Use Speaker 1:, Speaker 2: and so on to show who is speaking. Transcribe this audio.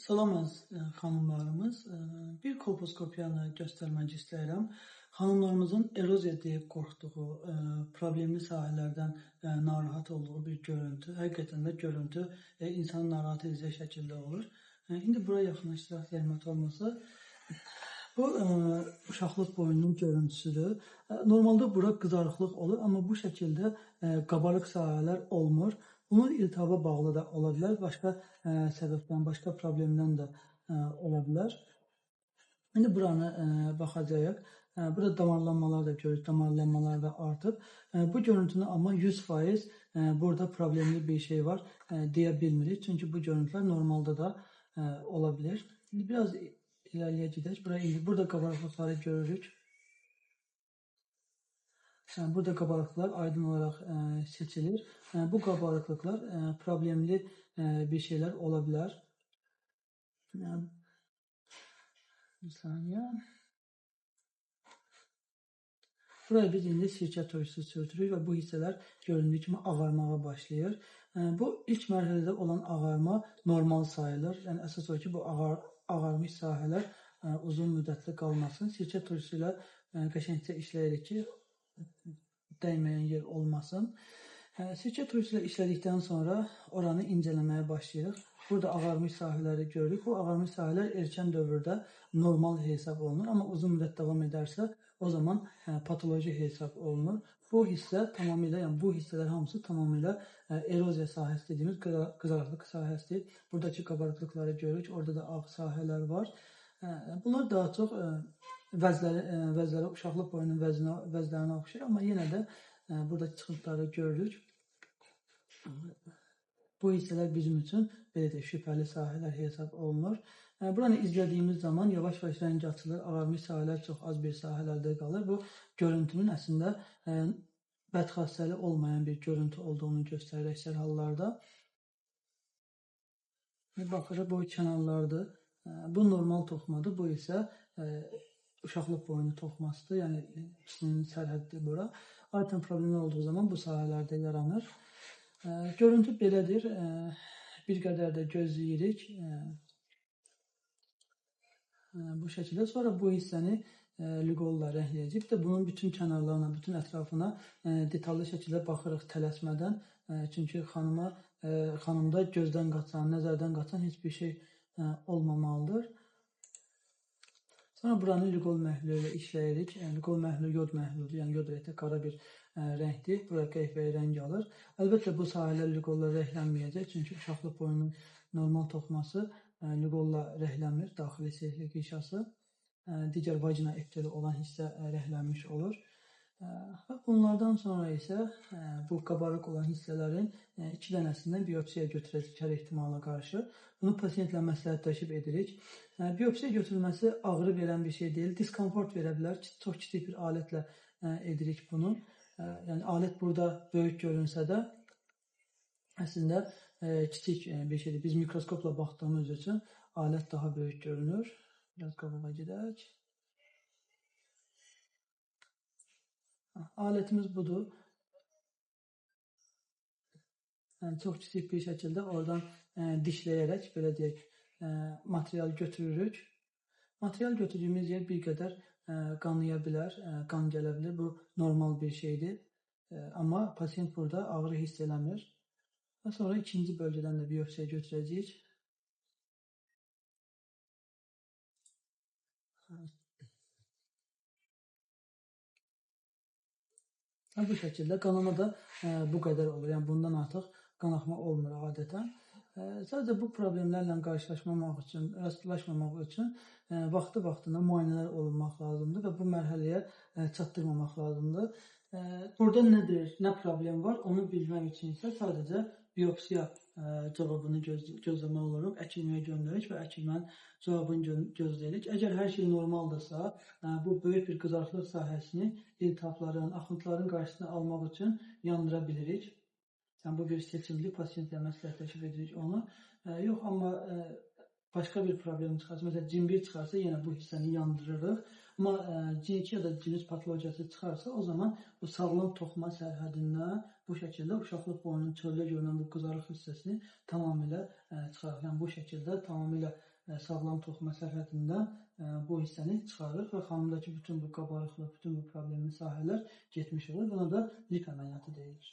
Speaker 1: Salam xanımlarımız. Bir kolposkopiyanı göstərmək istəyirəm. Xanımlarımızın eroziya deyib qorxduğu, problemli sahələrdən narahat olduğu bir görüntü. Həqiqətən də görüntü insanı narahat edəcək şəkildə olur. İndi buraya yaxınlaşdıraq, zəhmət olmasa. Bu uşaqlıq boyunun görüntüsüdür. Normalda bura qızarıqlıq olur, amma bu şəkildə qabarıq sahələr olmur. Bunun iltihaba bağlı da ola bilər, başqa səbəbdən, başqa problemdən də ola bilər. İndi buranı baxacağıq. Burada damarlanmalar da görürük, damarlanmalar da artıb. Bu görüntünü amma 100% burada problemli bir şey var deyə bilmirik. Çünki bu görüntülər normalda da ola bilir. İndi biraz ilerləyə gedək. Burada qabarıqlıqları görürük. Burada qabarıqlıqlar aydın olaraq seçilir. Bu qabarıqlıqlar problemli bir şeylər ola bilər. Bir saniyə. Buraya biz indi sirkə turşusu sürtürük və bu hissələr göründüyü kimi ağarmağa başlayır. Bu ilk mərhələdə olan ağarma normal sayılır. Yəni əsas o ki, bu ağarmış sahələr uzun müddətli qalmasın. Sirkə turşusu ilə qəşəngcə işləyirik ki, dəyməyən yer olmasın. Sirkə turşusu ilə işlədikdən sonra oranı incələməyə başlayırıq. Burada ağarmış sahələri görürük. Bu ağarmış sahələr erkən dövrdə normal hesab olunur. Amma uzun müddət davam edərsə, o zaman patoloji hesab olunur. Bu hissə tamamilə, yəni bu hissələr hamısı tamamilə eroziya sahəsi dediyimiz qızarıqlıq sahəsidir. Buradakı qabarıqlıqları görürük. Orada da ağ sahələr var. Bunlar daha çox vəzləri uşaqlıq boyunun vəzlərinə oxşayır, amma yenə də burada çıxıntıları görürük. Bu hissələr bizim üçün belə də şübhəli sahələr hesab olunur. Buranı izlədiyimiz zaman yavaş-yavaş rəng açılır, ağarmış sahələr çox az bir sahələrdə qalır. Bu görüntünün əslində bədxassəli olmayan bir görüntü olduğunu göstərir əksər hallarda. Baxırıq, bu kənarlardır. Bu normal toxumadır, bu isə uşaqlıq boyunu toxumasıdır. Yəni ikisinin sərhəddidir bura. Aydın problemlər olduğu zaman bu sahələrdə yaranır. Görüntü belədir. Bir qədər də gözləyirik. Bu şəkildə. Sonra bu hissəni lüqolla rəngləyəcək. Bunun bütün kənarlarına, bütün ətrafına detallı şəkildə baxırıq tələsmədən. Çünki xanımda gözdən qaçan, nəzərdən qaçan heç bir şey olmamalıdır. Sonra buranı lüqol məhlulu ilə işləyirik. Lüqol məhlulu yod məhluludur. Yəni yod rəngdə qara bir rəngdir. Bura qəhvəyi rəng alır. Əlbəttə bu sahələr lüqolla rənglənməyəcək. Çünki uşaqlıq boyunun normal toxuması lüqolla rənglənmir. Daxili sehlik qişası. Digər vagina epiteli olan hissə rənglənmiş olur. Bunlardan sonra isə bu qabarıq olan hissələrin 2 dənəsindən biopsiya götürəcək hər ehtimala qarşı. Bunu pasiyentlə məsləhətləşib edirik. Biopsiya götürülməsi ağrı verən bir şey deyil, diskomfort verə bilər. Çox kiçik bir alətlə edirik bunu. Yəni alət burada böyük görünsə də əslində kiçik bir şeydir. Biz mikroskopla baxdığımız üçün alət daha böyük görünür. Biraz qabağa gedək. Alətimiz budur. Yəni, çox kiçik bir şəkildə oradan dişləyərək, belə deyək, material götürürük. Material götürdüyümüz yer bir qədər qanaya bilər, qan gələ bilər. Bu normal bir şeydir. Amma pasiyent burada ağrı hiss eləmir. Və sonra ikinci bölgədən də biopsiya götürəcəyik. Bu şəkildə qanama da bu qədər olur. Yəni bundan artıq qanaxma olmur adətən. Sadəcə bu problemlərlə qarşılaşmamaq üçün, rastlaşmamaq üçün vaxtı-vaxtında müayinələr olunmaq lazımdır və bu mərhələyə çatdırmamaq lazımdır. Burada nədir, nə problem var, onu bilmək üçün isə sadəcə biopsiya cavabını gözləmək oluruq, əkilməyə göndəririk və əkilmənin cavabını gözləyirik. Əgər hər şey normaldırsa, bu böyük bir qızarıqlıq sahəsini iltihapların, axıntıların qarşısını almaq üçün yandıra bilirik. Yəni, bu bir seçimli pasiyentlə məsləhətləşib edirik onu. Yox, amma başqa bir problem çıxarsa, məsələn, cin-1 çıxarsa, yenə bu hissəni yandırırıq. Amma cin-2 ya da cin-3 patologiyası çıxarsa, o zaman bu sağlam toxuma sərhədindən bu şəkildə uşaqlıq boyunun çöldə görünən bu qızarıq hissəsini tamamilə çıxarıq. Yəni, bu şəkildə tamamilə sağlam toxuma sərhədində bu hissəni çıxarır və xanımdakı bütün bu qabarıqlıq, bütün bu problemli sahələr getmiş olur. Buna da lip əməliyyatı deyilir.